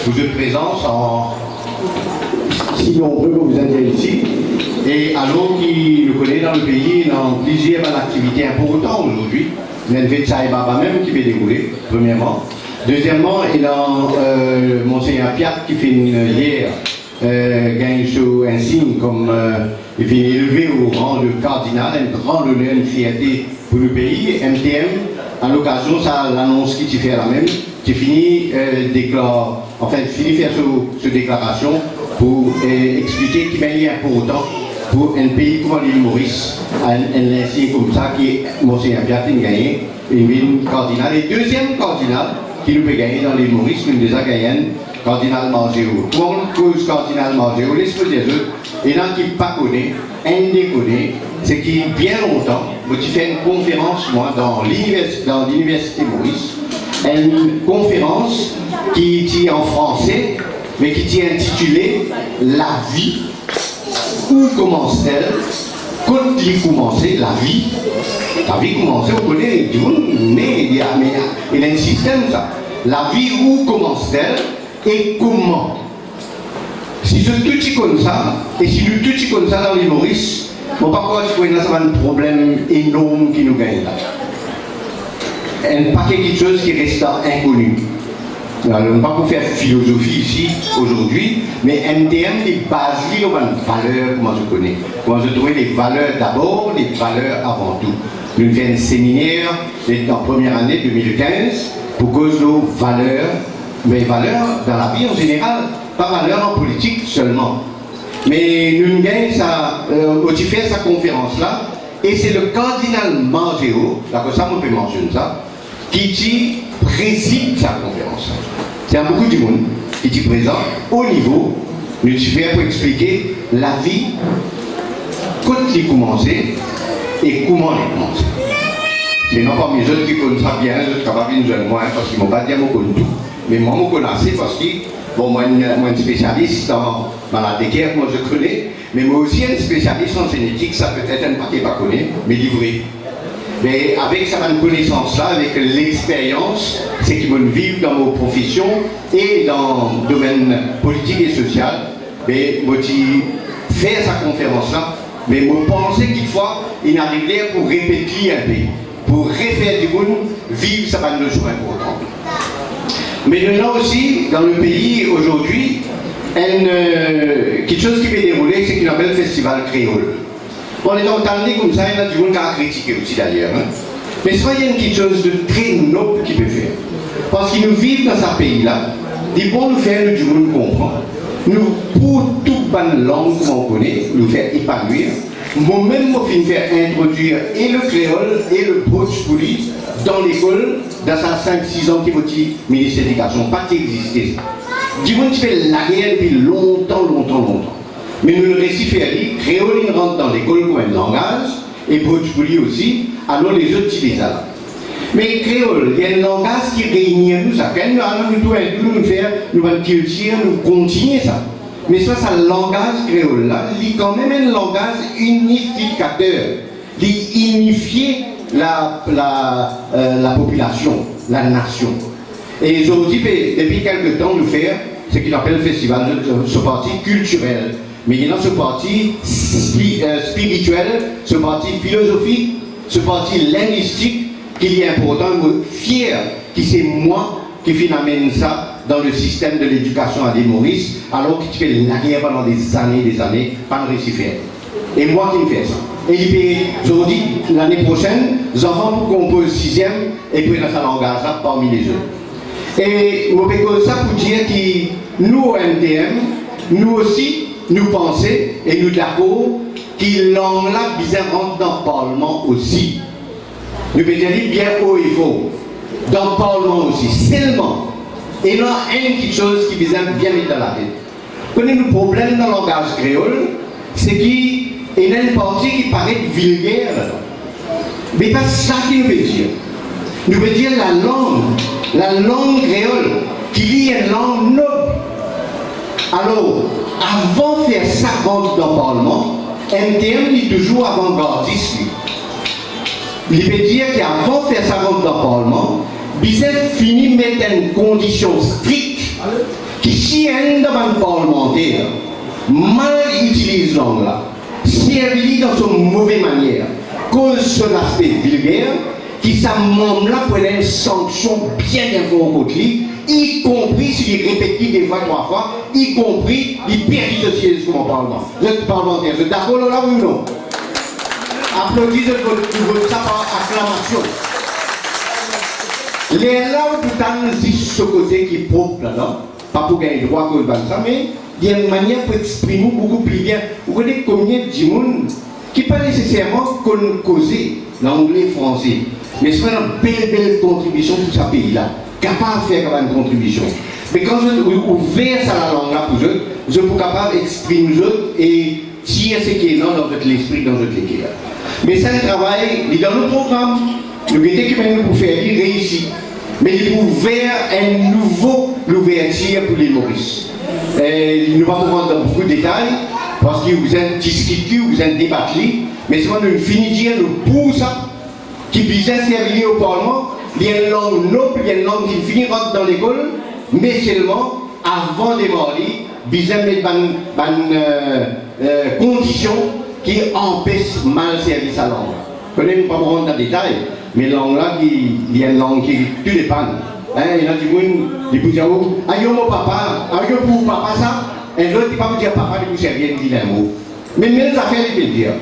pour votre présence si nombreux que vous êtes ici. Et alors qui nous connaît dans le pays, dans plusieurs activités importantes aujourd'hui. Il y a une fête Saïbaba même qui va dérouler, premièrement. Deuxièmement, il y a Monseigneur Piat qui fait hier gagne un signe comme il vient élevé au rang de cardinal, un grand honneur, une fierté pour le pays. MTM, à l'occasion, ça l'annonce qui fait la même, qui finit déclare, enfin finit faire cette déclaration pour expliquer qu'il est important pour un pays comme l'île Maurice, un insigne comme ça qui est Monseigneur Piat qui gagné, une cardinal. Et deuxième cardinal qui nous peut gagner dans l'île Maurice, une des Agayennes, cardinal Margéo. Pour cause cardinal Margéo, laisse-moi dire et là qui pas connaît, un déconné, c'est qu'il bien longtemps, j'ai fait une conférence moi dans l'université Maurice, une conférence qui est en français, mais qui est intitulée La vie. Où commence-t-elle? Quand il commence la vie commence, vous connaissez, il y a un système ça. La vie où commence-t-elle et comment? Si c'est tout comme ça, et si nous tout comme ça dans les Maurice, on ne peut pas dire que ça va un problème énorme qui nous gagne là. Un paquet de choses qui restent inconnues. Alors, on ne va pas faire philosophie ici aujourd'hui, mais MTM est basé sur une valeur, comment je connais. Comment je trouvais les valeurs d'abord, les valeurs avant tout. Nous faisons un séminaire en première année 2015 pour cause nos valeurs, mais valeurs dans la vie en général, pas valeurs en politique seulement. Mais nous gagnons ça, on fait sa conférence là, et c'est le cardinal Margéo, d'accord, ça on peut mentionner ça, qui préside sa conférence. C'est un beaucoup de monde qui est présent au niveau, nous faire pour expliquer la vie, quand il a commencé et comment il a commencé. C'est non pas mes jeunes qui connaissent ça bien, je suis capable de jeune moi, parce qu'ils ne m'ont pas dit à moi tout. Mais moi, je connaissais parce que, bon, moi, je suis spécialiste dans la décaire, moi je connais, mais moi aussi, un spécialiste en génétique, ça peut être un paquet pas connaît, mais livré. Mais avec cette connaissance-là, avec l'expérience, c'est qu'ils vont vivre dans vos professions et dans le domaine politique et social, mais moi, faire sa conférence-là, mais moi, penser qu'il faut, il arrive pour répéter un peu, pour refaire du monde, vivre sa bande de choses importantes. Mais nous avons aussi, dans le pays, aujourd'hui, quelque chose qui peut dérouler, c'est qu'il appelle le festival créole. On est entendu comme ça, il y a du monde qui a critiqué aussi d'ailleurs. Hein. Mais soyez quelque chose de très noble qui peut faire. Parce que nous vivons dans ce pays-là, il faut nous faire du monde comprendre. Nous, pour toute bonne langue qu'on connaît, nous faire épanouir. Moi-même, je vais faire introduire et le créole et le bhojpuri dans l'école, dans ces 5-6 ans qui vont dire ministère de l'Éducation, pas d'exister. Du monde qui fait la guerre depuis longtemps. Mais nous le réciférons, créole rentre dans l'école comme un langage, et bhojpuri aussi, alors les autres utilisent ça. Mais créole, il y a un langage qui réunit nous, ça. Quand nous allons nous faire, nous allons cultiver, nous continuer ça. Mais ça, c'est le langage créole là, il est quand même un langage unificateur. Il unifie la population, la nation. Et aujourd'hui, depuis quelques temps, nous faisons ce qu'il appelle le festival, ce parti culturel. Mais il y a ce parti spirituel, ce parti philosophique, ce parti linguistique qui est important, fier, qui c'est moi qui amène ça dans le système de l'éducation à l'île Maurice, alors qu'il fait la guerre pendant des années, pas de récifère. Et moi qui me fais ça. Et aujourd'hui, l'année prochaine, les enfants pour composer 6e et puis dans ce langage-là parmi les jeunes. Et je fais ça pour dire que nous, au MTM, nous aussi, nous pensons et nous d'accord que langue-là, bien rentre dans le Parlement aussi. Nous pouvons dire bien haut et fort. Dans le Parlement aussi, seulement. Et il y a une petite chose qui vient bien mettre dans la tête. Connaissez le problème dans le langage créole, c'est qu'il y a une partie qui paraît vulgaire. Mais pas ça qu'il veut dire. Nous veut dire la langue créole, qui est une langue noble. Alors, avant de faire ça rentre dans le Parlement, MTM est toujours avant-gardiste. Il veut dire qu'avant de faire ça rentre dans le Parlement, Bizet finit de mettre une condition stricte qui si un de parlementaire mal utilise langue là, servi dans son mauvaise manière, cause son aspect vulgaire, qui sa membre là prenne une sanction bien informée, y compris s'il répète des fois, 3 fois, y compris il perd société sur mon parlement. Vous êtes parlementaire, vous êtes d'accord là ou non? Applaudissez votre ça par acclamation. Les là où tout le temps ce côté qui est propre là-dedans, pas pour gagner droit que ça, mais il y a une manière pour exprimer beaucoup plus bien. Vous connaissez combien de gens qui pas nécessairement causer l'anglais français, mais c'est une belle contribution pour ce pays-là, capable de faire une contribution. Mais quand je ouvert à la langue là pour eux, je suis capable d'exprimer et tirer ce qui est dans votre esprit, dans votre équipe. Mais ça, le travail, il est dans le programme, le guetté que nous pour faire, il réussit. Mais il est ouvert un nouveau ouverture pour les Maurice. Nous ne vont pas rentrer dans beaucoup de détails, parce que vous êtes discuté, vous êtes débattu, mais c'est nous finissons de dire le pour ça, qui puisse servir au Parlement, il y a une langue noble, il y a une langue qui finit rentrer dans l'école, mais seulement avant de démarrer, il y a une condition qui empêche mal servir sa langue. Je ne connais pas rentrer dans les détails, mais la langue là, il y a une langue qui tout dépend. Il y a des gens qui disent aïe mon papa, aïe pour papa ça, et l'autre qui ne peut pas dire papa, il peut servir un mot. Mais même les affaires, il peut dire.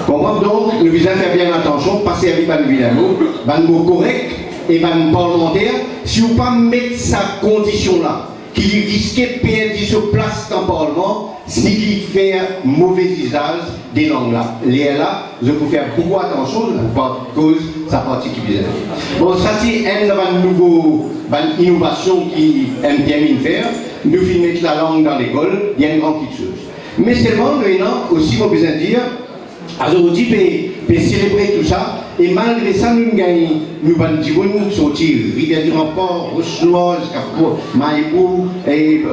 Bon, donc, nous devons faire bien attention, pas servir un mot correct et un parlementaire, si vous ne pas mettre sa condition là, qui risquait de perdre sur place dans le Parlement, s'il fait mauvais usage des langues là. Les là, je peux faire beaucoup attention, pour cause de sa partie qui vient. Bon, ça c'est une innovation qui aime bien faire. Nous finissons mettre la langue dans l'école, il y a une grande petite chose. Mais seulement, nous aussi, on besoin de dire, aujourd'hui, pour célébrer tout ça, et malgré ça, nous gagnons, nous allons sortir, Rivière du Remport, Roche-Noire, jusqu'à Maïbou, et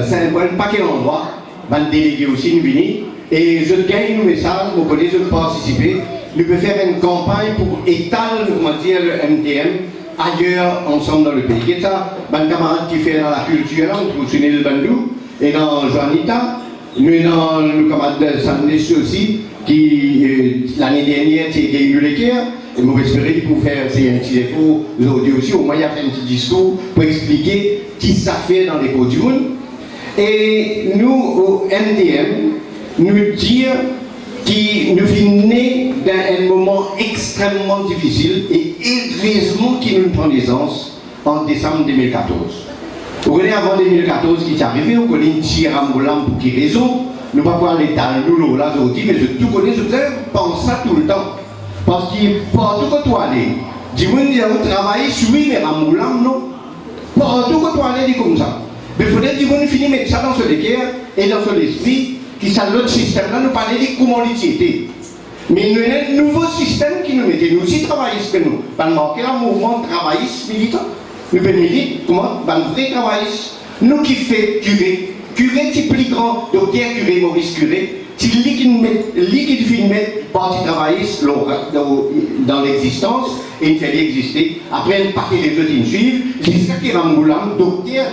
Saint-Paul, pas quel endroit, les délégués aussi, nous venons. Et je gagne nos messages, vous connaissez, je participer. Nous pouvons faire une campagne pour étaler, comment dire, le MTM ailleurs, ensemble dans le pays. Et ça, un camarade qui fait dans la culture, là, on trouve sur le Bandou, et dans Joanita, nous avons le camarade de Sandès aussi, qui l'année dernière, qui a eu l'équerre, et nous espérons pour faire un petit effort aujourd'hui aussi, au moins il y a fait un petit discours pour expliquer qui ça fait dans les codes du monde. Et nous, au MDM, nous dire que nous sommes nés d'un moment extrêmement difficile et heureusement qui nous prend naissance en décembre 2014. Vous connaissez avant 2014 qui est arrivé, vous connaissez une tirambolam pour qui raison, nous ne pouvons pas aller dans nous là aujourd'hui, mais je tout connais, je pense ça tout le temps. Parce que partout que tu allais, dis-moi, vous travaillez sur lui, mais rambolam non. Partout que tu allais, dis comme ça. Mais il faudrait dire qu'on finit mettre ça dans ce décaire et dans son esprit, qui ça l'autre système là, nous parler de comment l'utilité. Mais nous avons un nouveau système qui nous mettait, nous aussi travaillistes que nous. Par marquer un mouvement travailliste militant. Nous pouvons militer, comment? Un vrai travailliste. Nous qui fait curé. Curé, c'est plus grand, docteur curé, Maurice Curé. C'est lui qui fait mettre parti travailliste dans l'existence et il fait exister. Après, il part les autres, ils suivent. Jusqu'à qu'il y a un Moulam, docteur,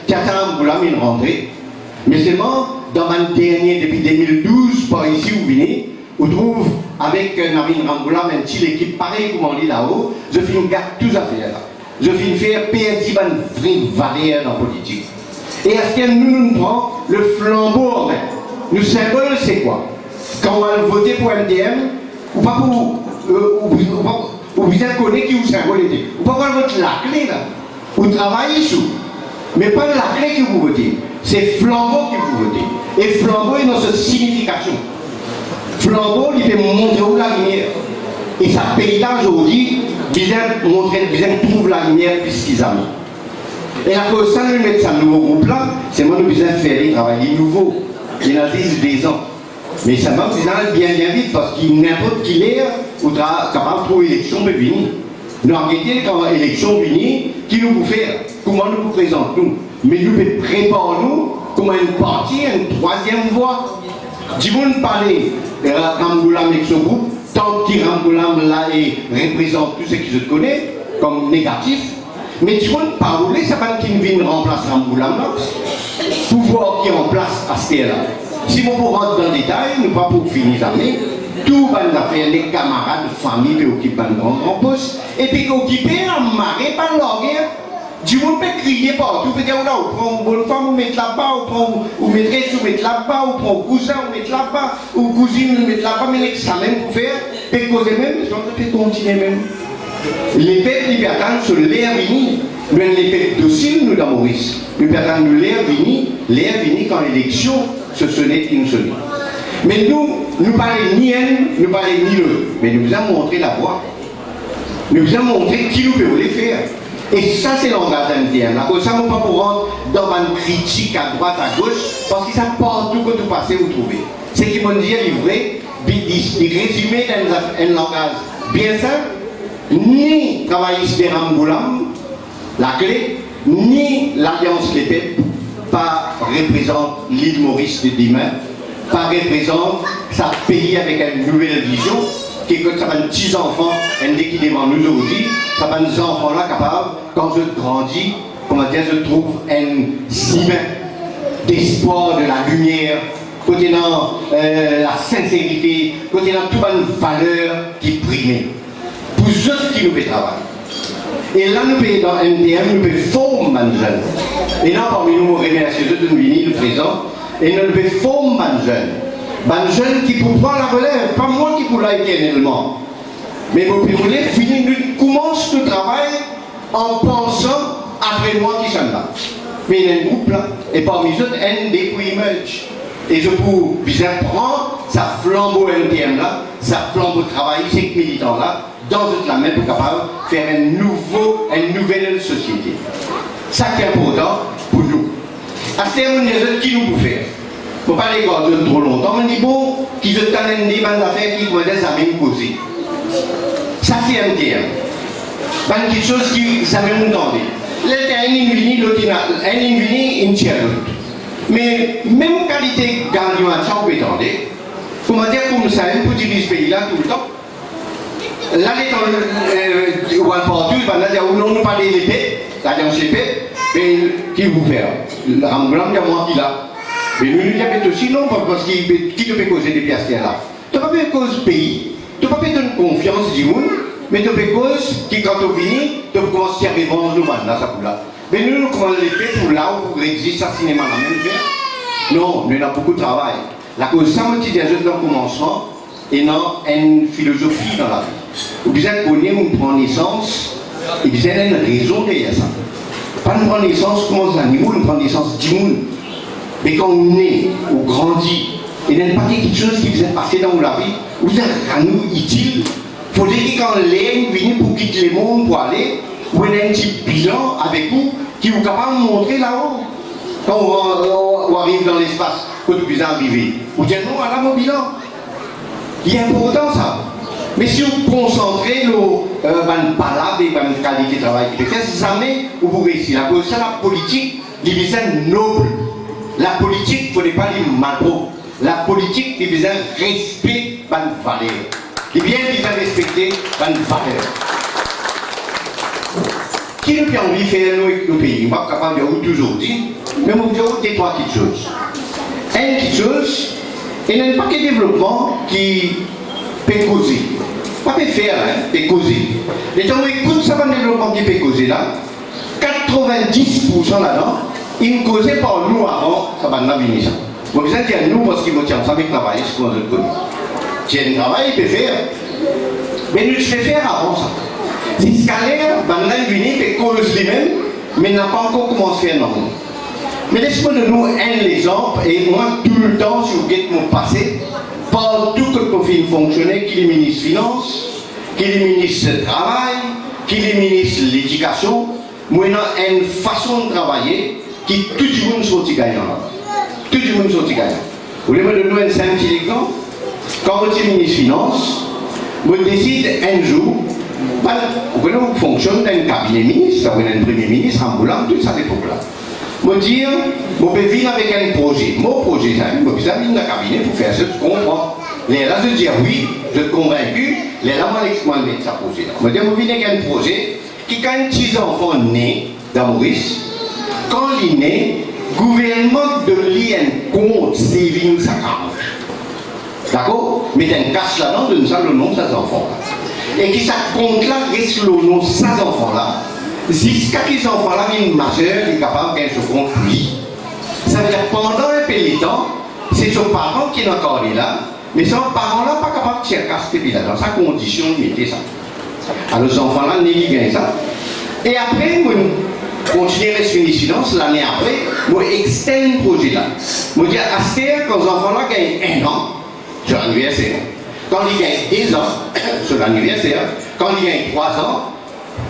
qui a un Moulam, il rentré. Mais seulement, dans ma dernière, depuis 2012, par ici, vous venez, on trouve avec Navin Ramboulam, une petite équipe pareille comme on dit là-haut, je fais une garde tous à faire là. Je fais faire PSI une vraie valeur dans la politique. Et est-ce que nous prenons le flambeau en main? Le symbole, c'est quoi? Quand on va voter pour MDM, ou pas pour. Ou vous connaissez qui vous symbole était. Ou pas voter la clé là. Vous travaillez sous. Mais pas la clé que vous votez. C'est flambeau que vous votez. Et flambeau est dans cette signification. Flambeau, il peut montrer où la lumière. Et ça paye là aujourd'hui, ils trouvent la lumière puisqu'ils ont mis. Et à cause de ça, nous mettons ce nouveau groupe là, c'est moi nous besoin de faire des travail nouveau. Il a 10 ans. Mais ça va bien vite parce qu'il n'importe qui l'air, on sera capable de trouver l'élection de venir. Nous avons été quand l'élection venir, qui nous peut faire, comment nous présentons. Mais nous pouvons préparer nous comme une partie, une troisième voie. Si vous nous parlez de Ramboulam avec ce groupe, tant que Ramboulam là et représente tout ce qui se connaît comme négatif, Mais tu vois, parler, ça va qui vient remplacer Ramboulam, pouvoir qui est en place à ce là. Si vous pouvez rentrer dans le détail, nous ne pas pour finir l'année, tout va nous faire les camarades, familles qui occupent un grand poste, et puis qui occupent un maré par leur guerre. Du monde peut crier partout, peut dire, là, on prend une bonne femme, on met là-bas, on maîtresse, on met là-bas, on prend cousin, on met là-bas, ou cousine, on met là-bas, mais l'examen pour faire, et causer même, ils ont fait continuer même. Les peuples libertins sont l'air vini, mais les peuples dociles, nous, dans Maurice. Nous perdons l'air vini quand l'élection se sonnait une sonnette. Mais nous parlons ni un, nous parlons ni l'autre, mais nous vous avons montré la voie. Nous vous avons montré qui nous peut les faire. Et ça, c'est le langage interne. Ça, on ne peut pas pour rentrer dans une critique à droite, à gauche, parce que ça partout que vous passez, vous trouvez. C'est qu'ils vont dire, livré, de résumer dans un langage bien simple, ni travaillistes de Ramboulam, la clé, ni l'Alliance Les Peuples, pas représente l'île Maurice de demain, pas représente sa pays avec une nouvelle vision, qui est que ça va être petits enfants, un qui demande nous aujourd'hui, ça va être des enfants là capables, quand je grandis, comment dire, je trouve un ciment d'espoir, de la lumière, côté dans la sincérité, côté dans toute une valeur qui prime. Pour ceux qui nous fait travail. Et là, nous payons dans MTM, nous payons former les jeunes. Et là, parmi nous, nous remercions ceux de nous présents, et nous payons former les jeunes. Les jeunes qui pour prendre la relève, pas moi qui pour la éternellement. Mais vous pouvez finir, nous commençons le travail en pensant après moi qui sont là. Mais il y a un groupe là, et parmi eux, un des qui émerge. Et je peux bien prendre sa flambeau MTM là, sa flambeau de travail, ces militants là, dans toute la main pour capable de faire une nouvelle société. Ça qui est important pour nous. À ce moment qui nous peut faire. Il ne faut pas les garder trop longtemps, mais bon, qui se talent des affaires qui commencent à même causer. Ça c'est un terme. C'est quelque chose qui ça veut nous entendre. L'un invini, l'autre un invini, une tiers l'autre. Mais même qualité gardien à ça, on peut entendre. Comment dire comme ça, on peut diriger ce pays-là tout le temps. Là, les gens partout, nous parlons de l'épée, l'alliance épée, mais qui vous fait? Le Ramboulam, il y a moi qui l'a. Mais nous, nous avons aussi non, parce qui te fait causer des pièces là. Tu ne peux pas causer le pays, tu ne peux pas donner confiance du monde, mais tu peux cause qui, quand tu finis, tu peux commencer à répondre nous là, ça pour là. Mais nous, nous commençons l'épée pour là où existe ça cinéma la même faire. Non, nous avons beaucoup de travail. La cause, ça, on dit déjà dans le commencement, et non une philosophie dans la vie. Vous devez connaître, on prend naissance, et vous avez une raison derrière ça. Pas nous prendre naissance comme les animaux, nous prendre naissance du monde. Mais quand on naît, on grandit, il y a pas quelque chose qui vous est passé dans la vie, vous êtes à nous utile. Il faut dire que quand l'air vient pour quitter le monde, pour aller, vous avez un petit bilan avec vous qui vous capable de montrer là-haut. Quand on arrive dans l'espace, quand vous arrivez, vous dites non, voilà mon bilan. Il est important ça. Mais si vous concentrez vos palabres et votre qualité de travail, jamais vous pouvez réussir. Ça, la politique, c'est noble. La politique, il ne faut pas les malpro. La politique, il besoin de respect de valeur. Il bien besoin de respecter de valeur. Qui nous a envie de faire nos pays? Je ne suis pas capable de dire toujours dire, mais je vais vous dire trois petites choses. Une petite chose, il y a un paquet de développement qui peut causer. Pas peut faire, peut causer. Et quand on écoute ça, le développement qui peut causer là, 90% là-dedans, il ne causait pas nous avant, ça va nous venir ça. Vous besoin de dire nous parce qu'il me tient ça avec travailler, ce qu'on a connu. Si il y a un travail, il peut faire. Mais nous, je vais faire avant ça. Les scalaires, ils viennent et causent les mêmes, mais n'a pas encore commencé à faire non. Mais laissez-moi de nous un exemple, et moi, tout le temps, si vous regardez mon passé, partout que le film fonctionnait, qu'il est ministre des Finances, qu'il est ministre du Travail, qu'il est ministre de l'Éducation, moi, j'ai une façon de travailler qui tout le monde sont gagnants. Tout le monde sont gagnants. Vous voulez me donner un simple exemple? Quand on est ministre des Finances, on décide un jour, vous voyez, on fonctionne dans un cabinet ministre, vous avez un premier ministre, ambulant, tout ça à l'époque-là. Je dire, je peux venir avec un projet. Mon projet, c'est je peux venir dans un cabinet pour faire ce que je comprends. Là, je dis oui, je suis convaincu. Là, moi, je vais mettre ça projet. Je dis, je viens avec un projet qui quand un petit enfant né dans Maurice, quand il est né, le gouvernement de lui un compte saving sa cage. D'accord? Mais un casse là-dedans, donne ça le nom de ses enfants. Et qui ça compte là, reste le nom de ses enfants là. Jusqu'à ce que ces enfants-là viennent majeurs, ils sont capables de gagner ce compte lui. Ça veut dire que pendant un peu de temps, c'est son parent qui est encore là, mais son parent-là n'est pas capable de tirer casse là dans sa condition de mettre ça. Alors, les enfants-là, ils gagnent ça. Et après, on continue à rester une silence. L'année après, on extend le projet là. On dit à Astère, quand les enfants-là gagnent 1 an sur l'anniversaire, quand ils gagnent 2 ans sur l'anniversaire, quand ils gagnent 3 ans,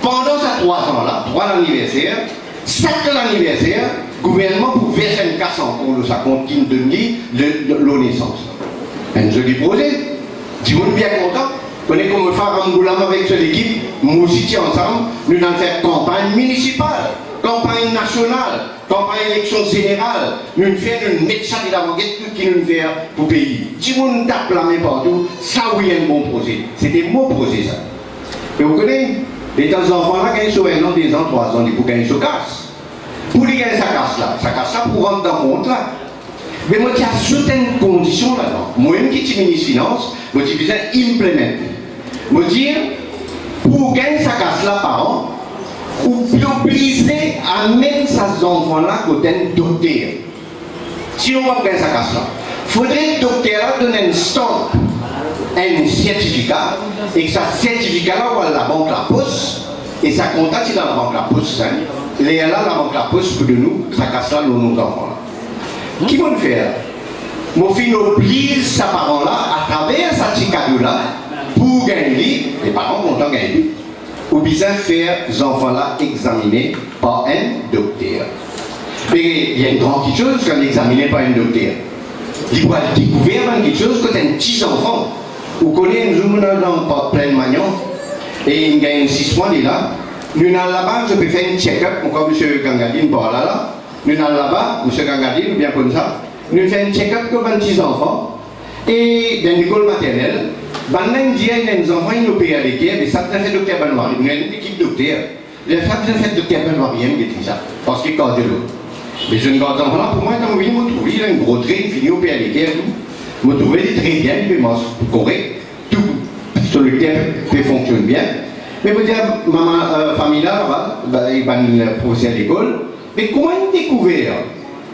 pendant ces 3 ans-là, 3 l'anniversaire, 7 l'anniversaire, le gouvernement pour verser une casse en cours de sa continue de la naissance. Un joli projet. Si vous êtes bien content, vous connaissez comment faire un boulot avec cette équipe, nous aussi ensemble, nous allons faire campagne municipale, campagne nationale, campagne élection générale, nous allons faire une médecin de la tout qui nous fait pour le pays. Si vous nous tapez la main partout, ça oui un bon projet. C'était mon projet ça. Et vous connaissez, les enfants-là gagnent sur 1 an, 2 ans, 3 ans, ils pour gagner sur casse. Pour les gagner sa casse là pour rentrer dans le compte là. Mais moi, il y a certaines conditions là-dedans. Moi-même qui suis ministre des Finances, moi, je besoin d'implémenter. Moi, dire, pour gagner sa casse là par an, ou obligé à mettre ces enfants-là côté un docteur. Si on va gagner sa casse là, il faudrait que le docteur là donne un stamp, un certificat, et que ce certificat-là, on va à la banque la poste, et ça contacte dans la banque la poste, hein. Les là, la banque la poste pour de nous, ça casse là, nos enfants là. Qui vont le faire? Mon fils oblige ses parents là, à travers sa petite cadeau là, pour gagner, les parents vont en gagner, ou bien faire les enfants là examinés par un docteur. Mais il y a une grande chose quand examiné par un docteur. Il va découvrir quelque chose quand un petit enfant, vous connaissez un jour dans plein de manions, et il gagne 6 mois, il est là. Nous allons là-bas, je peux faire un check-up, encore M. Gangadine par là. Nous allons là-bas, M. Gangadine, ou bien comme ça. Nous faisons un check-up pour les petits enfants. Et dans l'école maternelle, maintenant, il y a des enfants qui nous payent à l'école, mais ça fait le docteur Benoît. Nous avons une équipe docteur. Il a fait le docteur Benoît, qui est ça, parce qu'il garde l'eau. Mais je ne garde pas là, pour moi, quand vous me trouvez, il a une grosse train, il finit au pays à l'école. Vous me trouvez très bien, il est correct. Tout sur le terrain fonctionne bien. Mais vous dire, ma famille là, il va le professeur à l'école. Mais comment ils découvert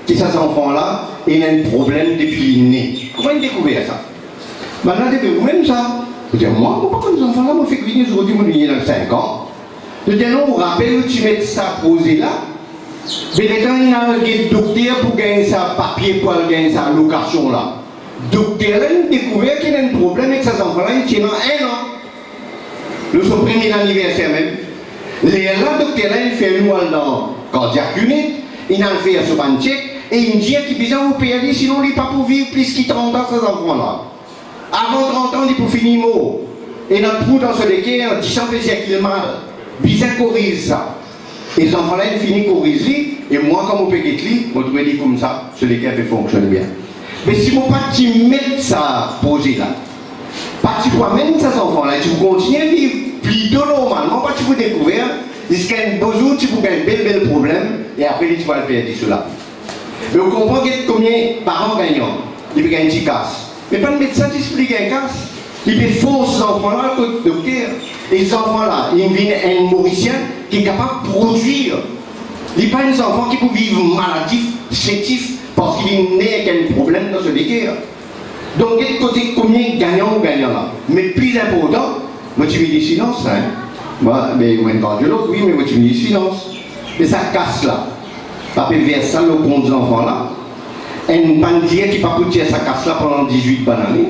que ces enfants-là, ils ont un problème depuis le nez? Comment ils découvert ça? Maintenant, depuis vous-même ça. Vous dites, moi, pourquoi ces enfants-là m'ont fait venir aujourd'hui, moi, il y a 5 ans? Je dis, non, vous rappelez où tu mets ça posé là? Mais quand il y a un docteur pour gagner sa papier, pour gagner sa location là. Docteur, il a découvert qu'il y a un problème avec ces enfants-là, il tient 1 an. Le son premier anniversaire même. Le docteur, il fait une moelle dans cardiaque unit, il a fait un check et il me dit qu'il besoin vous payer, sinon il n'est pas pour vivre plus que 30 ans, ces enfants-là. Avant 30 ans, il pour finir mot. Et notre trou dans ce déquet, on dit sans plaisir qu'il est mal. Bien corrige ça. Et les enfants-là, ils finissent corriger, et moi, comme on peut être là, je dois dire comme ça, ce déquet peut fonctionner bien. Mais si vous ne pas mettre ça projet là, pas tu vois même ces enfants-là, tu continues à vivre plutôt normalement, pas tu vous découvrir, jusqu'à un beau jour, tu peux gagner un bel problème, et après, tu vas le perdre cela. Mais vous comprenez combien de parents gagnants, ils peuvent gagner une petite casse. Mais pas le médecin qui explique un casse. Il peut forcer ces enfants-là au docteur. Et ces enfants-là, ils viennent un Mauricien qui est capable de produire. Il n'y a pas des enfants qui peuvent vivre maladifs, chétifs, parce qu'ils sont nés avec un problème dans ce décor. Donc, côté combien gagnants ou gagnants là. Mais plus important, moi tu mets des finances, hein. Moi, mais moi une cardiologue, oui, mais moi tu mets des finances. Mais ça casse là. Ça peut verser ça le compte des enfants là. Un banquier qui ne peut pas tirer sa casse là pendant 18 bonnes années.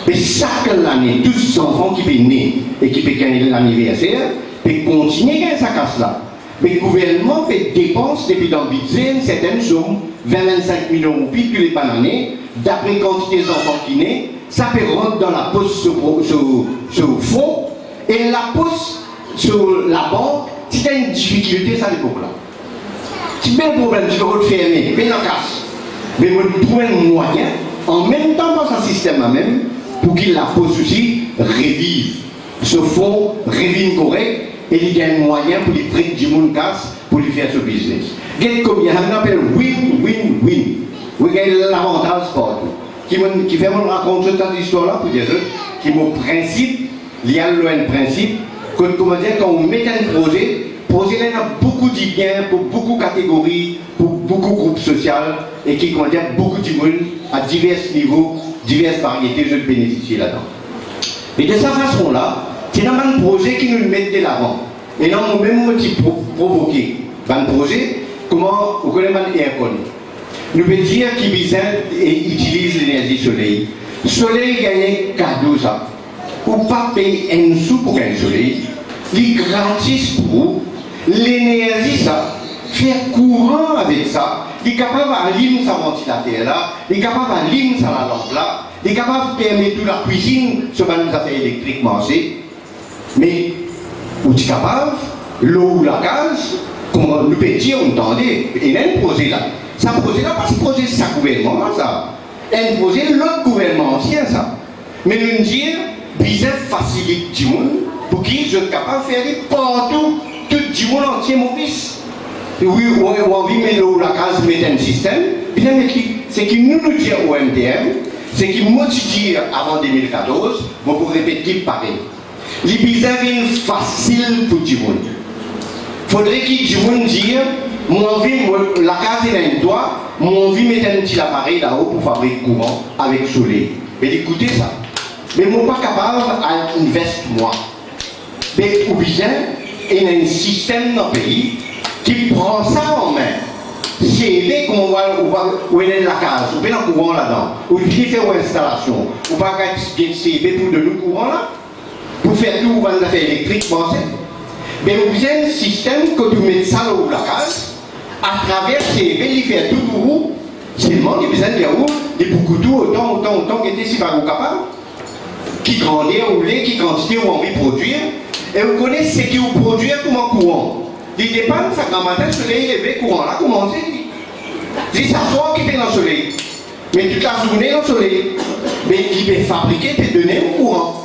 Mais chaque année, tous les enfants qui sont nés et qui peuvent gagner l'anniversaire, peuvent continuer à gagner sa casse là. Mais le gouvernement fait dépenses depuis dans le budget une certaine somme, 25 000 euros plus les bonnes années, d'après quantité d'enfants qui naissent, ça peut rentrer dans la poste sur le fonds, et la poste sur la banque, si tu as une difficulté, ça l'époque là. Si tu as un problème, tu dois le fermer, mais la casse. Mais vous trouvez un moyen, en même temps dans ce système même, pour qu'il la pose aussi revive. Ce fonds revive correct, et il y a un moyen pour lui prendre du monde casse pour lui faire ce business. Il y a combien on appelle win-win-win. Vous avez l'avantage partout. Qui fait mon raconter cette histoire-là pour dire que mon principe, il y a un principe, que comment dire, quand on met un projet là a beaucoup de biens pour beaucoup de catégories, pour beaucoup de groupes sociaux et qui contient beaucoup de monde à divers niveaux, diverses variétés de bénéficier là-dedans. Et de cette façon-là, c'est un projet qui nous met de l'avant. Et non, même qui provoquer un projet, comment vous connaissez un aircon. Nous pouvons dire qu'il utilise l'énergie soleil. Soleil gagne cadeau ça. Ou pas payer un sou pour un soleil. Il est gratis pour l'énergie ça. Faire courant avec ça. Il est capable d'allumer sa ventilateur là. Il est capable d'allumer sa lampe là. Il est capable de permettre toute la cuisine sur nos affaires électriques marcher. Mais, vous êtes capable, l'eau ou la gaz, comme nous pouvons dire, on entendait, il y a un projet là. Ça projet là, pas ce projet, c'est un gouvernement ça. Un projet, l'autre gouvernement ancien ça. Mais nous dire, bizarre facilite du monde, pour qui je suis capable de faire partout, tout du monde entier, mon fils. Oui, on a envie de mettre l'eau ou la gaz, mettre un système. Bien, c'est qui nous dit au MTM, c'est qui nous dit avant 2014, vous pouvez répéter pareil. Les bizarres viennent facile pour du monde. Il faudrait que du monde dise, moi envie, la case est un doigt, moi envie de mettre un petit appareil là-haut pour fabriquer courant avec soleil. Mais écoutez ça. Mais moi pas capable d'investir moi. Mais ou bien, il y a un système dans le pays qui prend ça en main. C'est qu'on voit où est la case, où est le courant là-dedans, où il fait une installation, où pas qu'un CB pour de nous courant là. Pour faire tout, on va faire électrique, pensez. Mais vous avez un système que vous mettez ça dans la case, à travers ces il fait tout pour vous. Seulement, il y a besoin de dire où, il y a beaucoup tout, autant qui était si pas vous capable, qui grandit, ou les, qui quantité, ou envie de produire. Et vous connaissez ce qui vous produit comme un courant. Il dépend de sa grand matin, le soleil levé, courant là, comment c'est? Il s'assoit qui fait dans le soleil. Mais toute la journée dans le soleil. Mais il peut fabriquer, il peut donner un courant.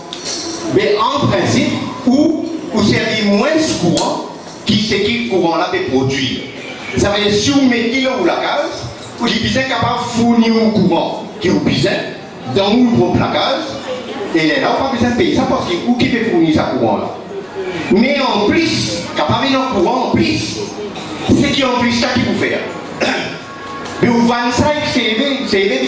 Mais en principe, où servir moins de courant qui c'est qui le courant là peut produire. Ça veut dire si vous mettez là ou la case, vous êtes bien capable de fournir un courant qui vous besoin dans votre case, et là, on n'a pas besoin de payer ça parce que vous qui peut fournir ce courant là. Mais en plus, capable d'un courant en plus, c'est qui en plus ça qui vous fait. Mais vous vendez ça avec c'est bien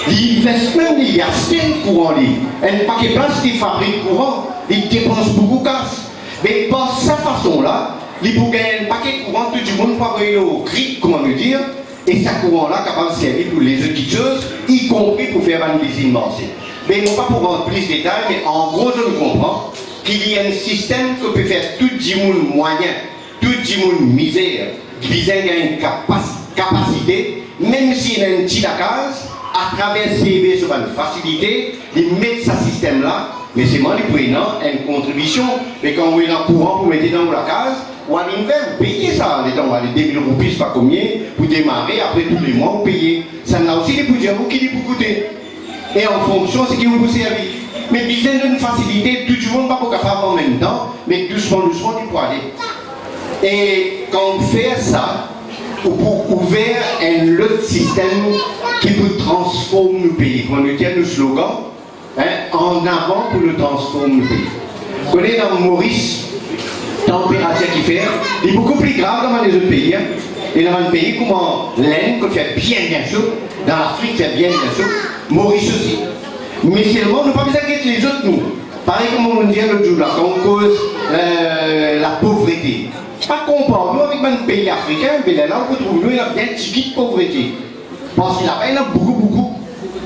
l'investissement, il y a un courant. Un paquet de place qui fabrique courant, il dépense beaucoup de casse. Mais par cette façon-là, il peut gagner un paquet de courant, tout le monde peut avoir au grid, comment le dire, et ce courant-là capable de servir pour les petites choses, y compris pour faire une usine marché. Mais non pas pour rendre plus de détails, mais en gros, je comprends qu'il y a un système qui peut faire tout le monde moyen, tout le monde misère, qui a une capacité, même s'il y a un petit case, à travers CV sur une facilité, ils mettent ce système-là, mais c'est moi qui prenant une contribution. Mais quand vous êtes en courant pour mettre dans la case, ou à l'inverse, vous payez ça. On va les 2000 roupies, pas combien, pour démarrer, après tous les mois, vous payez. Ça n'a aussi des budgets, vous qui vous coûter. Et en fonction, c'est qui vous servir. Mais besoin d'une facilité, tout le monde n'est pas capable en même temps, mais doucement, il faut aller. Et quand on fait ça, pour ouvrir un autre système qui peut transformer nos pays. On nous tient le slogan, en avant pour le transformer nos pays. Vous connaissez dans Maurice, température qui fait, il est beaucoup plus grave dans les autres pays. Et dans un pays comme l'Inde, qui fait bien chaud, dans l'Afrique, fait bien chaud, Maurice aussi. Mais seulement, nous n'avons pas besoin d'être les autres, nous. Pareil comme on dit l'autre jour, là, quand on cause la pauvreté. Pas comparable avec un pays africain, mais là, on retrouve nous, il y a bien une petite pauvreté. Parce qu'il y a beaucoup.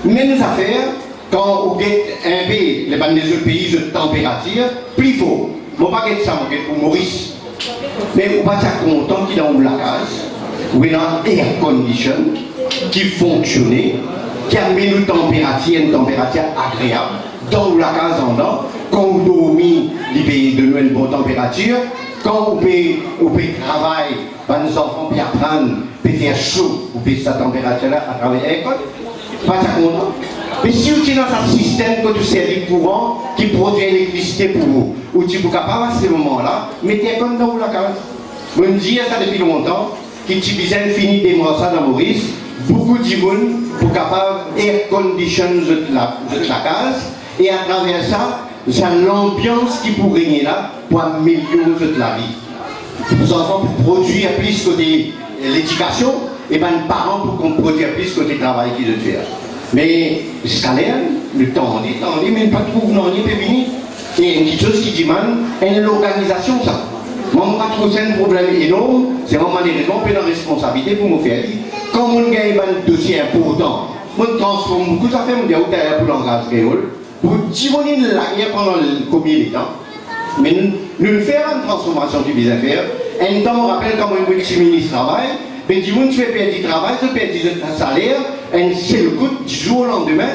Mêmes affaires, quand on gagne un pays, les autres pays de température, plus fort. On ne va pas gagner ça, on gagne pour Maurice. Mais on va être content qu'il y a la case, où il y a un air condition qui fonctionne, qui a mis une température agréable, dans la case en dedans, quand on dormit, il pays de nous une bonne température. Quand on peut travailler, les enfants peuvent apprendre, peuvent faire chaud, on peut sa température-là à travers l'école, pas ça content. Mais si vous êtes dans un système que tu servir courant qui produit l'électricité pour vous, ou tu es capable à ce moment-là, mettez un compte dans la case. Je me dis ça depuis longtemps, qui tu besoin fini des mois ça dans Maurice, beaucoup de monde pour capable air condition de la case, et à travers ça, j'ai l'ambiance qui pourrait régner là pour améliorer la vie. Les enfants pour produire plus côté l'éducation, et bien les parents pour qu'on produise plus côté travail qu'ils doivent faire. Mais le scalaire, le temps dit, mais pas trop, non, il peut venir. Et une petite chose qui demande, c'est l'organisation, ça. Moi, je pas trop, c'est un problème énorme, c'est vraiment des raisons, puis la responsabilité pour me faire dire, quand on gagne un dossier important, on transforme beaucoup, ça fait un déroute pour l'engagement créole, pour diminuer l'arrière pendant combien de temps. Mais nous faisons une transformation du business faire. Un temps, on rappelle quand on est ministre travail, mais du monde, tu fais perdre du travail, tu perds du salaire, et c'est le coup du jour au lendemain,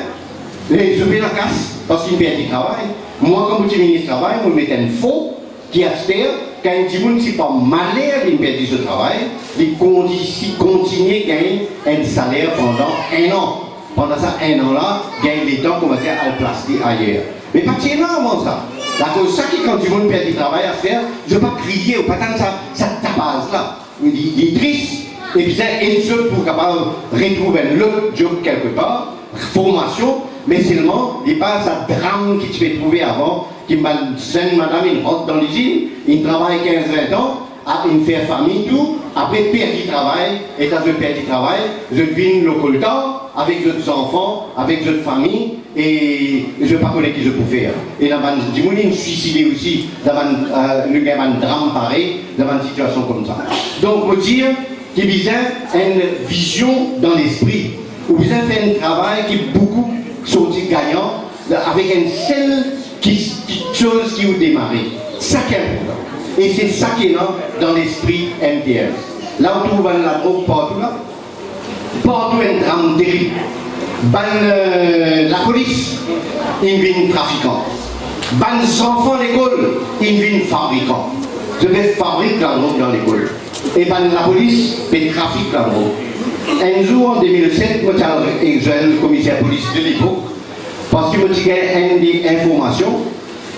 et je fais la casse parce qu'il perd du travail. Moi, comme je suis ministre travail, je mets un faux qui aspire, quand du monde, c'est pas malheur de perdre du travail, il continue à gagner un salaire pendant un an. Pendant ça, un an là, gagne les temps qu'on va faire à le placer ailleurs. Mais pas énormément ça. La cause, ça qui, quand du monde perd du travail à faire, je ne veux pas crier, ou pas tant ça tabasse là. Il est triste. Et puis c'est une chose pour capable retrouver un autre job quelque part, formation, mais seulement, il n'y a pas ce drame qui tu peux trouver avant, qui m'a dit, madame, il rentre dans l'usine, il travaille 15-20 ans, il fait famille, tout, après perd du travail, et quand je perds du travail, je vis le coltan avec d'autres enfants, avec d'autres familles, et je ne sais pas connaître qui je peux faire. Et là, du monde, il me suicidé aussi, le gars un drame pareil, dans une situation comme ça. Donc, on dire, qui vise une vision dans l'esprit, ou vise faire un travail qui est beaucoup sorti gagnant, avec une seule chose qui vous démarre. Ça qui est important. Et c'est ça qui est là dans l'esprit MTM. Là où on trouve la drogue partout là, partout un drame terrible. La police, ils viennent trafiquants. Les enfants de l'école, ils viennent fabricants. Je vais fabriquer la drogue dans l'école. Et la police fait trafic la drogue. Un jour en 2007, moi j'ai le commissaire de police de l'époque, parce que j'ai des informations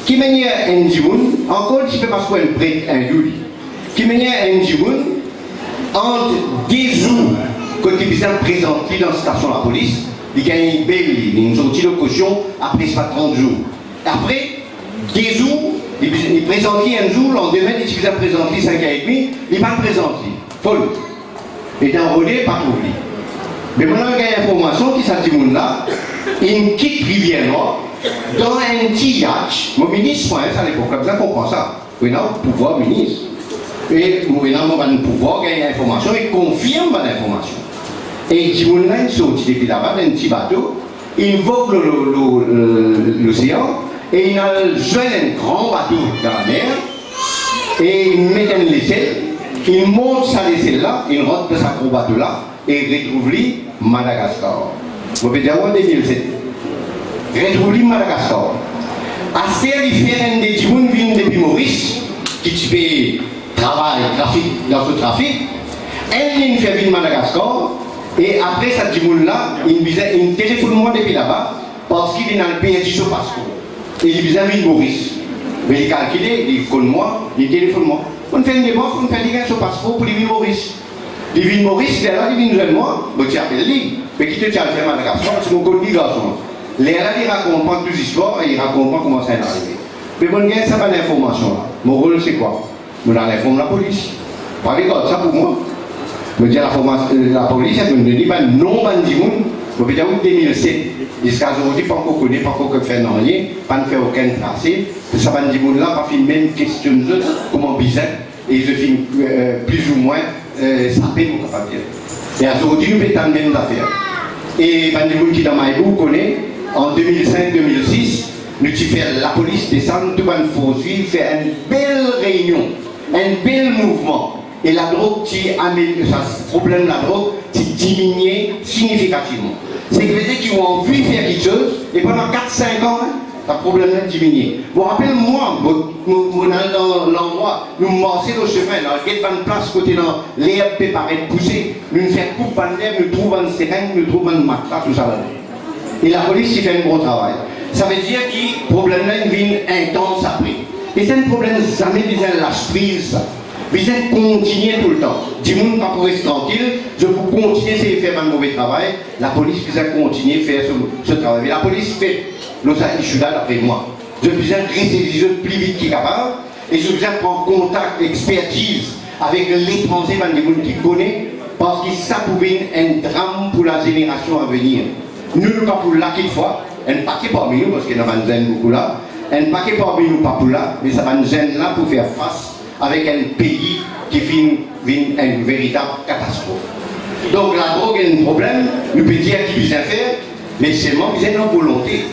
qui mènent un djimoun, encore je ne sais pas ce qu'on prête un jour, qui mènent un djimoun entre 10 jours, quand il est présenté dans la station de la police, il gagne une belle, une sortie de caution après ça 30 jours. Après 10 jours, il présente un jour, le lendemain, il se présente 5 ans et demi, il va le présenter. Folle. Il est enrôlé, pas trouvé. Mais maintenant, il y a une information qui s'est dit là, il quitte Rivière Nord dans un petit yacht. Mon ministre, à l'époque, comme ça, comprend ça. Oui, non, pouvoir ministre. Et maintenant, mon pouvoir gagne l'information et confirme l'information. Et il dit, il sorti depuis là-bas, dans un petit bateau, il invoque l'océan. Et il a joint un grand bateau dans la mer, et il met un laisselle, il monte sa laisselle là, il rentre dans sa gros bateau là, et il retrouve Madagascar. Vous pouvez dire en 2007. Retrouve Madagascar. À ce qu'il fait un des gens qui viennent depuis Maurice, qui fait travail, trafic, dans ce trafic, il fait venir Madagascar, et après cette gens là, il téléphone moi depuis là-bas, parce qu'il est dans le pays sur passeport. Et il vient de Maurice. Mais il calcule, il connaît moi, il téléphone moi. On fait une démarche, on fait des sur passeport pour les villes Maurice. Les villes Maurice, il est là, il vient de moi, mais tu appelles lui. Mais qui te tient à Madagascar, c'est mon côté garçon. Les là, il raconte pas toute l'histoire et il raconte pas comment ça est arrivé. Mais bon, il y a ça, pas d'information là. Mon rôle, c'est quoi? Je informe la police. Pas les gars, ça pour moi. Je dis la police, elle me dit, non, bandimoun, je vais dire 2007. Jusqu'à aujourd'hui, pas encore connu, pas encore fait rien, pas faire aucun tracé. Ça va dire là, pas fait même question de comment bizarre, et je finis plus ou moins sapé mon capable. Et aujourd'hui, nous faisons les mêmes affaires. Et Bandimoun qui dans Maïbou connaît, en 2005-2006, nous avons fait la police descendre, tout le monde poursuivre, faire une belle réunion, un bel mouvement. Et la drogue, le problème de la drogue, c'est diminué significativement. C'est que les gens qui ont envie de faire quelque chose, et pendant 4-5 ans, le problème a diminué. Vous rappelez-moi, vous allez dans l'endroit, nous marchons au chemin, dans une place côté dans l'herbe peut paraître poussée, nous faisons coupe de l'herbe, nous trouvons un serein, nous trouvons un matelas, tout ça là. Et la police qui fait un bon travail. Ça veut dire que le problème là vient intense après. Et c'est un problème jamais besoin de lâcher prise. Besoin de continuer tout le temps. Dis-moi pas pour rester tranquille, je vous continuer à faire un mauvais travail. La police besoin de continuer à faire ce travail. Mais la police fait. L'autre, je suis là d'après moi. Je besoin de rester le plus vite qu'il est capable. Et je besoin de prendre contact, expertise avec l'étranger, des gens qui connaissent. Parce que ça pouvait être un drame pour la génération à venir. Nous, pas pour là qu'il faut. Un paquet parmi nous, parce qu'il y en a une gêne beaucoup là. Un paquet parmi nous, pas pour là, mais ça va nous gêner là pour faire face avec un pays qui vit une véritable catastrophe. Donc la drogue est un problème, nous pouvons dire qu'il besoin faire, mais seulement besoin de volonté.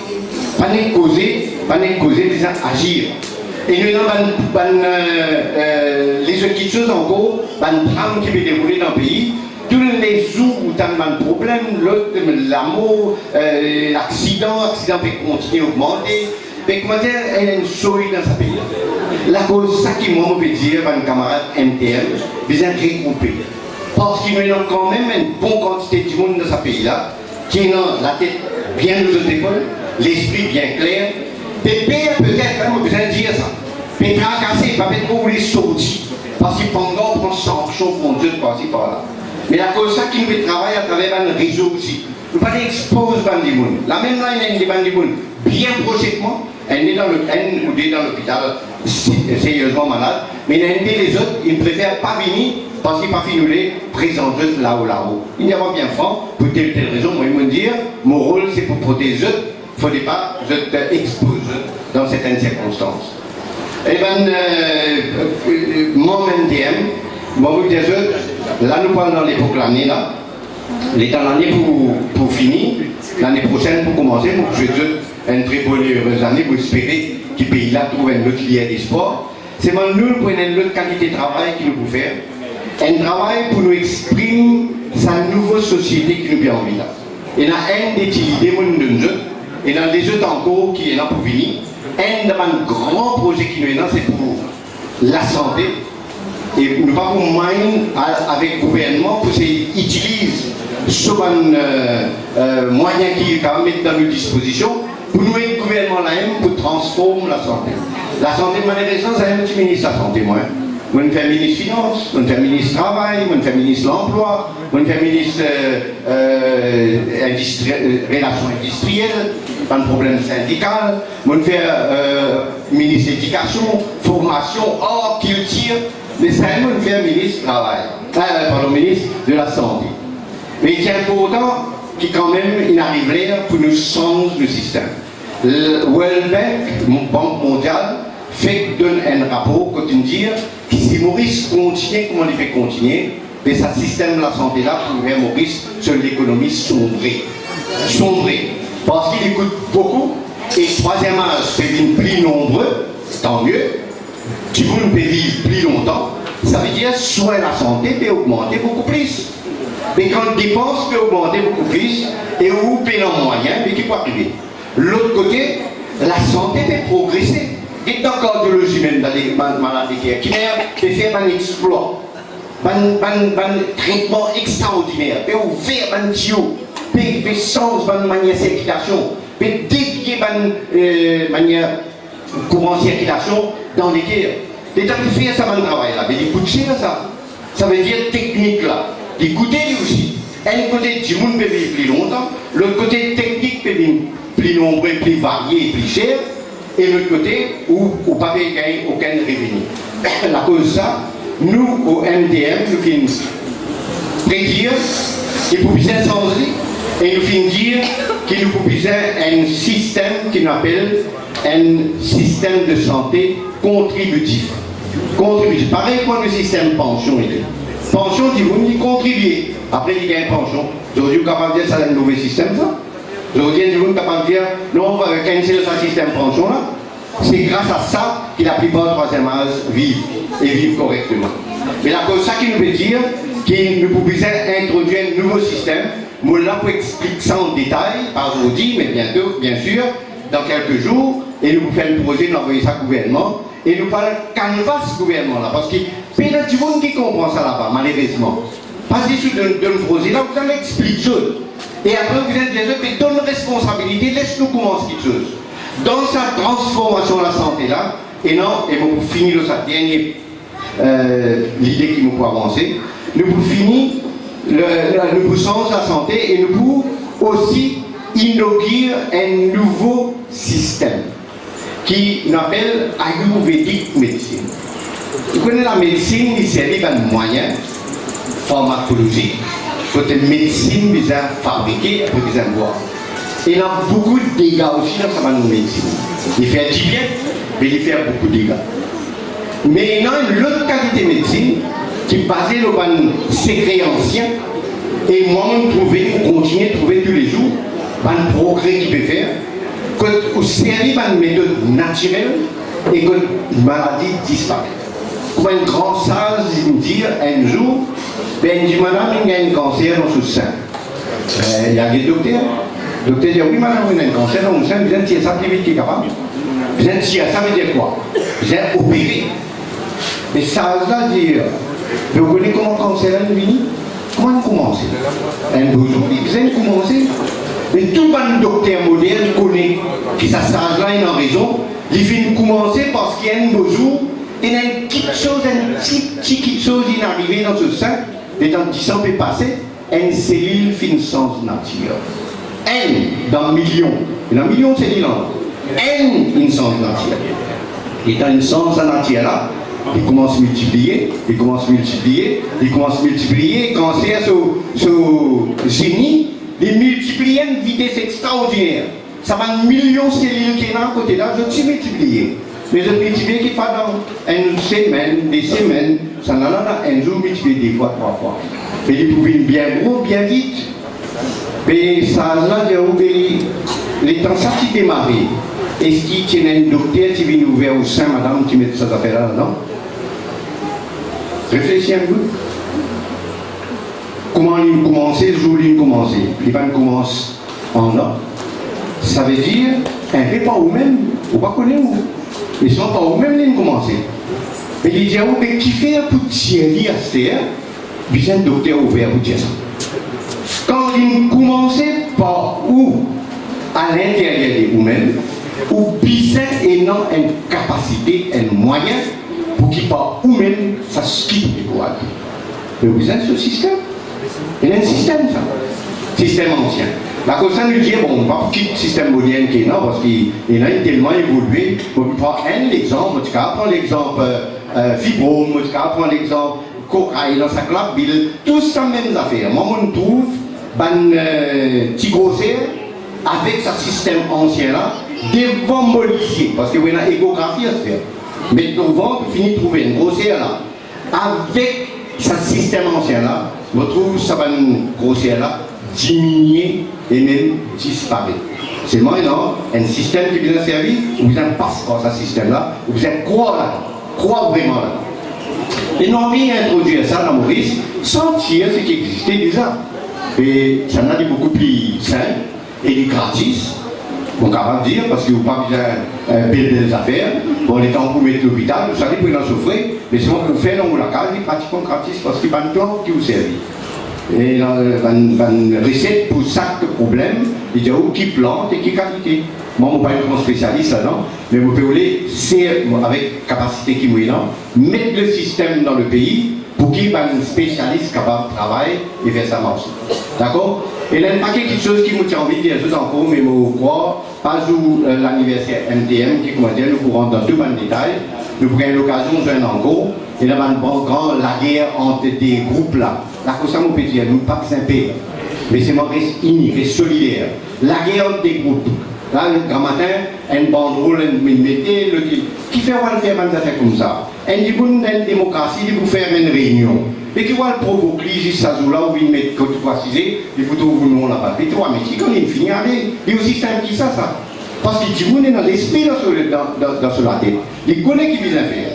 Pas de causer, besoin d'agir. Et nous avons les autres choses encore, un drame qui peut dérouler dans le pays. Tous les jours où tu as un problème, l'amour, l'accident peut continuer à augmenter. Mais comment dire, elle est une souris dans ce pays. La cause, ça qui moi peut dire, un camarade MTM, besoin de regrouper. Parce qu'il y a quand même une bonne quantité de monde dans ce pays-là, qui a la tête bien aux écoles, l'esprit bien clair. Pépé peut-être même besoin de dire ça. Mais tracasser, pas mettre où les sortir. Parce qu'il pendant prend sanction contre Dieu de passer par là. Mais la cause, ça qui nous fait travailler à travers un réseau aussi. Nous ne pas exposer les gens. La même là, il y a des gens bien prochainement. Elle est dans l'hôpital sérieusement malade, mais les autres, ils ne préfèrent pas venir parce qu'ils ne peuvent pas nous présenter là-haut. Il y a pas bien franc, pour telle ou telle raison, moi je me dire, mon rôle c'est pour protéger les autres, il ne faut pas exposer dans certaines circonstances. Et bien, mon MDM, moi je dis, là nous parlons dans l'époque l'année là, l'année pour finir, l'année prochaine pour commencer, pour que je une très bonne et heureuse année pour espérer que le pays-là trouve un autre lien d'espoir. C'est maintenant nous pour une autre qualité de travail qu'il nous peut faire. Un travail pour nous exprimer sa nouvelle société qui nous vient en vie là. Il y a un des idées de nous et dans les autres encore qui est là pour venir. Un de mes grands projets qui nous est là, c'est pour la santé. Et nous pas pour avec le gouvernement pour utiliser ce moyen qui va mettre dans nos dispositions. Pour nous, le gouvernement là pour transformer la santé. La santé, malheureusement, c'est un petit ministre de la santé, moi. On fait ministre des Finances, on fait ministre du Travail, on fait ministre de l'Emploi, on fait ministre Relations industrielles, pas de problème syndical, on fait ministre de l'Éducation, Formation, Culture, mais ça, on fait ministre du Travail, ministre de la Santé. Mais il est important qu'il quand même il arrive là pour nous changer le système. Le World Bank, Banque mondiale, donne un rapport quand il dit que si Maurice continue, comment il fait continuer, mais ce système de la santé là pour faire Maurice sur l'économie sombrer. Parce qu'il écoute beaucoup, et troisième âge, c'est plus nombreux, tant mieux, tout le monde peut vivre plus longtemps, ça veut dire soit la santé peut augmenter beaucoup plus. Mais quand les dépenses peuvent augmenter beaucoup plus, et où payer en moyen, mais qui peut arriver. L'autre côté, la santé peut progresser. Et dans la cardiologie même, dans les maladies qui peut faire un exploit, un traitement extraordinaire, peut ouvrir un tuyau, peut changer une manière de circulation, peut dévier une manière courant de circulation dans les cœurs. L'État peut faire ça, un travail là, mais il coûte cher ça. Ça veut dire technique là. Écoutez aussi. Un côté du monde peut vivre plus longtemps, l'autre côté technique peut vivre plus nombreux, plus varié, plus cher, et l'autre côté où on ne peut pas gagner aucun revenu. La cause de ça, nous au MDM, nous finissons prédire qu'il faut bien changer et nous finissons dire qu'il nous faut bien un système qu'on appelle un système de santé contributif. Pareil pour le système pension. Pension, il contribue. Après, il gagne pension. Aujourd'hui, on est capable de dire que c'est un nouveau système, ça. Aujourd'hui, on est capable de dire non, on va canceller ce système pension là. C'est grâce à ça que la plupart du troisième âge vivent et vivent correctement. Mais la cause, ça qui nous veut dire qu'il nous pouvons introduire un nouveau système. Moi, là, pour expliquer ça en détail, pas aujourd'hui, mais bientôt, bien sûr, dans quelques jours, et nous pouvons faire le projet d'envoyer ça au gouvernement. Et nous parlons canvas gouvernement là, parce que il y a du monde qui comprend ça là-bas, malheureusement. Parce que sur le projet là, vous allez expliquer. Et après, vous allez dire, mais donne responsabilité. pense quelque chose. Dans sa transformation de la santé là, et non, et pour finir sa dernière l'idée qui nous peut avancer, nous pouvons finir nous pouvons changer la santé et nous pouvons aussi inaugurer un nouveau système qui s'appelle Ayurvédique médecine. Vous connaissez la médecine, il s'agit d'un moyen pharmacologique. Côté médecine, il a fabriqué, il a boire. Il y a beaucoup de dégâts aussi dans sa médecine. Il fait du bien, mais il fait beaucoup de dégâts. Mais il y a une autre qualité de médecine qui est basée sur les secrets anciens. Et moi-même, continuer à trouver tous les jours un progrès qu'il peut faire. Quand on servi une méthode naturelle et que la maladie disparaît. Comme un grand sage me dit un jour, ben, il dit, madame, il y a un cancer dans ce sein. Il y a des docteurs. Le docteur dit, oui, madame, il y a un cancer dans le sein, vous êtes ça plus vite qu'il est capable. Vous êtes ça veut dire quoi? Vous êtes opéré. Et ça là dit, vous connaissez comment le cancer est venu? Comment il commence? Un beau jour, il vient commencer. Mais tout le docteur moderne connaît que ça sage-là, il a raison. Il vient commencer parce qu'il y a un beau jour, il y a une petite chose, un petit chose qui est arrivé dans ce sein, et dans 10 ans peut passer, une cellule fin sens nature. Un dans millions. Il y a un million de cellules. Une sens nature. Et dans une sens nature là, il commence à multiplier, il commence à multiplier, il commence à multiplier, quand c'est ce génie, il multiplie à une vitesse extraordinaire. Ça va un million de cellules qui est là à côté là, je suis multiplié. Mais je multiplie qui fait dans une semaine, des semaines, ça n'a pas un jour multiplié des fois, 3 fois. Et il pouvait bien gros, bien vite. Mais ça là, les temps ça qui démarré. Est-ce qu'il tient un docteur qui vient ouvrir au sein, madame, qui met cette affaire là dedans? Réfléchissez un peu. Comment il commence, le jour où il commence? Il va commencer en là. Ça veut dire, un peu pas vous-même, vous ne pas connaître où. Ils ne sont pas vous-même, ils commencent. Mais il dit, mais qui fait pour tirer à ce terre? Il y a un docteur ouvert pour dire ça. Quand il commence par où? À l'intérieur de vous-même, ou bien il a une capacité, un moyen pour qu'il pas ou même ça skippe les courants. Mais vous avez ce système. Il y a un système, ça. Système ancien. La cause ça nous dit, bon, on ne va pas quitter le système moderne qui est là, parce qu'il a tellement évolué. On prend un exemple, on prend l'exemple fibrome, on prend l'exemple corail dans sa clap, tout ça même affaire. Moi, on trouve un petit grossier avec ce système ancien là, devant modifier, parce qu'il y a une échographie à se faire. Mais devant, on finit de trouver une grossière là, avec ce système ancien là, on trouve ça va une grossière là, diminuer et même disparaître. C'est maintenant un système qui vous a servi, ou vous passe par ce système là, ou vous croire là, croire vraiment là. Et nous avons introduit ça dans Maurice, sans tirer ce qui existait déjà. Et ça n'a été beaucoup plus simple et gratis. On peut dire, parce que vous n'avez pas besoin de payer des affaires. Bon, les temps pour mettre l'hôpital, vous savez, pour en souffrir, mais si on peut faire dans la case, c'est pratiquement gratis parce qu'il y a un plan qui vous sert. Et une recette pour chaque problème, il y a qui plante et qui qualité. Moi, je ne suis pas un grand spécialiste là-dedans, mais vous pouvez, avec capacité qui est là, mettre le système dans le pays pour qu'il y ait un spécialiste capable de travailler et faire ça marcher. D'accord? Et là, il y a quelque chose qui me tient envie de dire juste encore, mais je crois, pas jour l'anniversaire MTM qui commence, nous pourrons dans tout le détail, nous pourrons l'occasion de faire encore, et là, la guerre entre des groupes là. La cause, on peut dire, nous pas simple, mais c'est mon reste uni, reste solidaire. La guerre entre des groupes. Là, le grand matin, un banderole, un mettez, qui fait faire des affaires comme ça. Un dit, pour une démocratie, il faut faire une réunion. Et qui va le provoquer, jusqu'à ce jour-là, où il met côté précisé, il faut trouver le nom là-bas. Et toi, mais quand il finit, il est aussi simple que ça. Parce qu'il dit, on est dans l'esprit dans cela. Il connaît qui vient faire.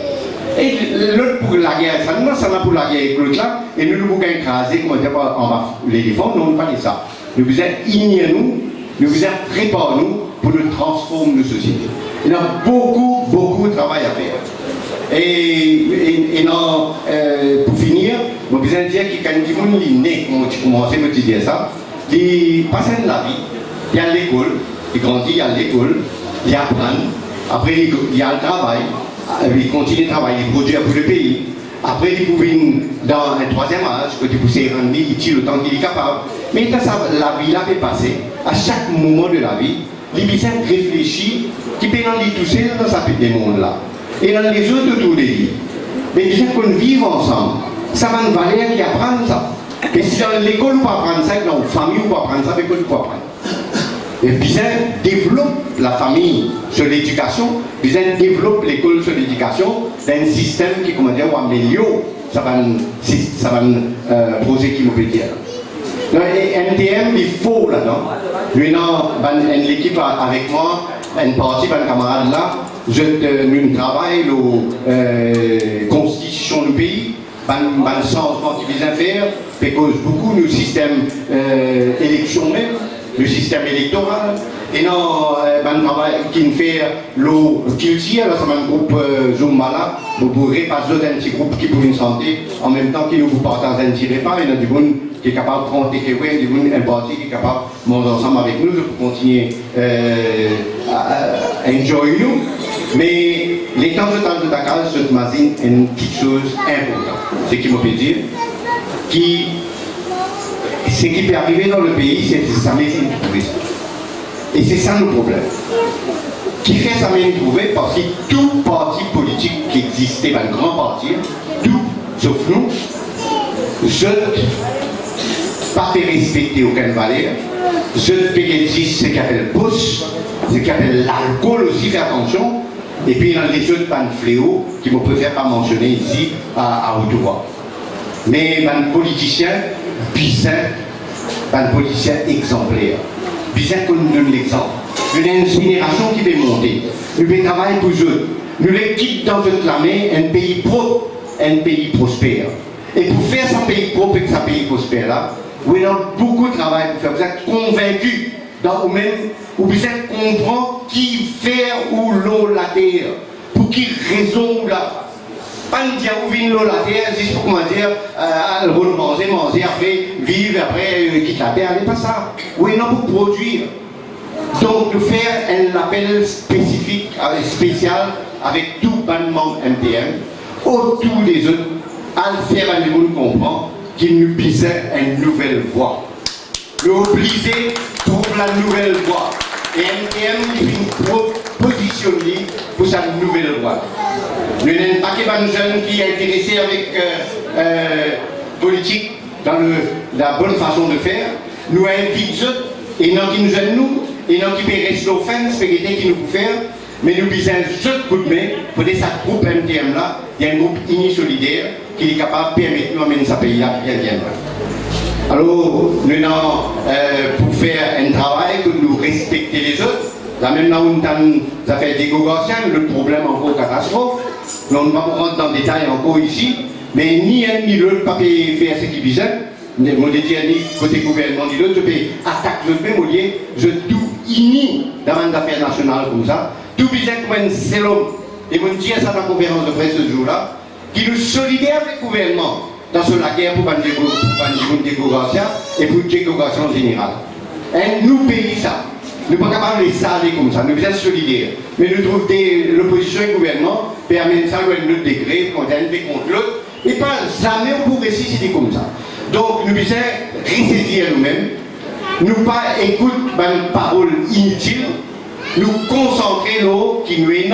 Et l'autre pour la guerre, ça n'a pour la guerre avec l'autre là, et nous pouvons écraser, comme on dit, en bas l'éléphant, nous ne pas de ça. Nous vous ignorons nous, nous vous préparons nous pour nous transformer nos sociétés. Il y a beaucoup de travail à faire. Et non, pour finir, je veux dire que quand il y a des gens qui naissent, comme tu commences à me dire ça, ils passent de la vie, il y a l'école, il grandit à l'école, il apprend, après il y a le travail, il continue de travailler, il produit pour le pays. Après, il peut venir dans un troisième âge, que il peut rendre utile autant qu'il est capable. Mais quand ça, la vie là peut passer, à chaque moment de la vie, il réfléchit, qui peut dans lui tout seul dans sa petite monde là. Et dans les autres autour de lui. Mais il faut qu'on vive ensemble. Ça va une valeur qui apprend ça. Et si dans l'école on peut apprendre ça, dans la famille on peut apprendre ça, l'école on peut apprendre. Et puis développe la famille sur l'éducation, puis développe l'école sur l'éducation, dans un système qui, comment dire, améliore ça va un projet qui nous peut dire. NTM, il faut là-dedans. Maintenant, l'équipe avec moi, une partie, un camarade là, nous travaillons la constitution du pays, un changement qui vient faire, parce que beaucoup de système élection même, le système électoral, et non, travail qui fait l'eau culture, là, c'est un groupe Zumba là, vous pourrez passer d'un petit groupe qui pour une santé, en même temps qu'il vous partage un petit repas, et il y a du monde qui est capable de prendre des takeaways, du monde un parti qui est capable de manger ensemble avec nous, pour continuer à enjoy nous. Mais les temps de Dakar, je t'imagine une petite chose importante, ce qui me peut dire, ce qui peut arriver dans le pays, c'est ça médecine de trouver ça. Et c'est ça le problème. Qui fait ça médecine de trouver parce que tout parti politique qui existait, un grand parti, tout, sauf nous, je ne pas respecter aucune valeur, je ne peux dire ce qu'on appelle le pouce, ce qu'on appelle l'alcool aussi, faire attention, et puis dans les autres pan fléaux qui ne préfère pas mentionner ici à haute voix. Mais un politicien bizarre, un politicien exemplaire. Bizarre qu'on nous donne l'exemple. Nous avons une génération qui peut monter. Nous pouvons travailler pour eux. Nous les quittons dans notre main un pays propre, un pays prospère. Et pour faire ce pays propre et ce pays prospère là, nous avons beaucoup de travail pour faire. Vous êtes convaincus dans vous-même, vous êtes comprendre qui fait ou l'eau la terre, pour qui raison là. Pas de dire où vient l'eau la terre, juste pour comment dire, manger, après vivre, après quitter la terre, n'est pas ça. Oui, non, pour produire. Donc, de faire un appel spécifique, spécial, avec tout le membre MTM, autour des autres, à le faire à nous comprendre qu'il nous bisait une nouvelle voie. Le obliger pour la nouvelle voie. Et MTM, il positionne pour sa nouvelle voie. Nous avons un paquet de jeunes qui est intéressé avec politique dans la bonne façon de faire. Nous invitons et non qui nous aident nous, et non qui peut rester au fin, spécialité qui nous peut faire, mais nous besoin de coup de main pour que ce groupe MTM là, il y a un groupe uni solidaire qui est capable de permettre nous d'amener ce pays là bien bien. Alors, nous avons pour faire un travail que nous respecter les autres. Là même là où nous avons fait des Garcia, le problème encore catastrophe. Nous ne va pas rentrer dans le détail encore ici, mais ni un ni l'autre ne peut faire ce qu'il disait. Je ne peux dire ni côté gouvernement ni l'autre, je peux attaquer le même lieu, je tout uni dans une affaire nationale comme ça. Tout bizarre comme un seul homme. Et vous dire ça dans la conférence de presse ce jour-là, qui nous solidaire avec le gouvernement dans la guerre pour Diego Garcia et pour Diego Garcia en général. Et nous payons ça. Nous ne sommes pas capables de les saler comme ça, nous sommes solidaires. Mais nous trouvons que l'opposition et le gouvernement permettent ça à un autre degré, contre un contre l'autre, et pas jamais on pourrait résister comme ça. Donc nous devons ressaisir nous-mêmes, nous pas écouter une parole inutile, nous concentrer nous qui nous est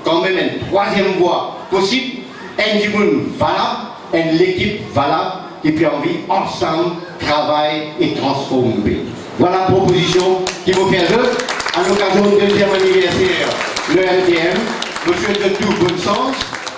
quand même une troisième voie possible, un monde valable, une équipe valable, et puis envie ensemble travailler et transformer le pays. Voilà la proposition qui vous fait à l'occasion du deuxième anniversaire de MTM. Je souhaite tout bon sens.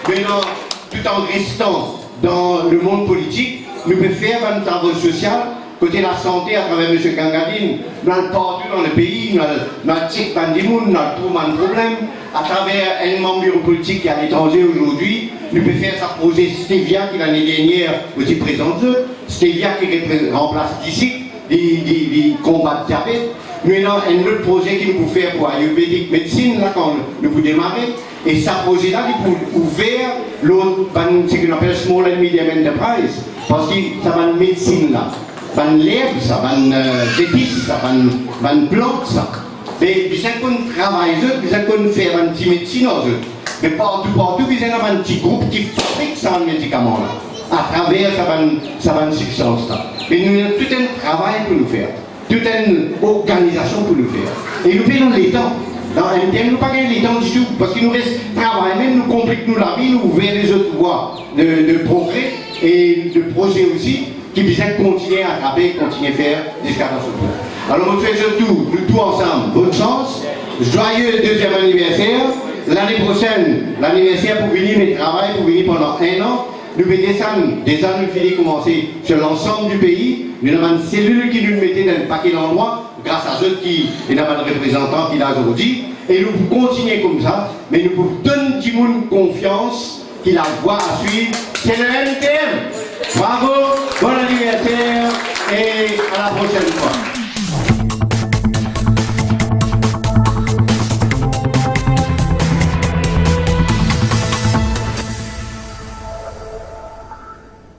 Maintenant, tout en restant dans le monde politique, nous pouvons faire un travail social, côté la santé à travers M. Kangadine, partout dans le pays, dans le tic pandémie, dans tout le problème, à travers un membre politique qui est à l'étranger aujourd'hui, nous pouvons faire ça projet Stevia qui l'année dernière aussi présenté, Stevia qui remplace d'ici. Des combats de diabète. Nous avons un autre projet qui nous peut faire pour Ayurvedic médecine, là, quand nous pouvons démarrer. Et ce projet-là, il peut ouvrir l'autre, ce qu'on appelle Small and Medium Enterprise. Parce que ça va une médecine là. Van l'herbe, ça va une épice, ça va une plante, ça. Mais ils ont travaillé, ils ont fait un petit médecine aux autres. Mais partout, ils ont un petit groupe qui fabrique ces médicaments-là, à travers sa substance-là. Et nous avons tout un travail pour nous faire, toute une organisation pour nous faire. Et nous faisons les temps. Dans un terme, nous ne pas les temps du tout, parce qu'il nous reste travail, même nous complique nous la vie, nous ouvrons les autres voies de progrès et de projet aussi, qui puissent continuer à attraper, continuer à faire jusqu'à dans ce point. Alors, nous faisons surtout, nous tous ensemble, bonne chance, joyeux deuxième anniversaire. L'année prochaine, l'anniversaire pour venir, mais travail pour venir pendant 1 an. Nous allons descendre, déjà nous finissons commencer sur l'ensemble du pays. Nous avons une cellule qui nous mettait dans un paquet d'endroits, grâce à ceux qui, il y a un représentant qui l'a aujourd'hui. Et nous pouvons continuer comme ça, mais nous pouvons donner du monde confiance qu'il a voie à suivre. C'est le MTM. Bravo, bonne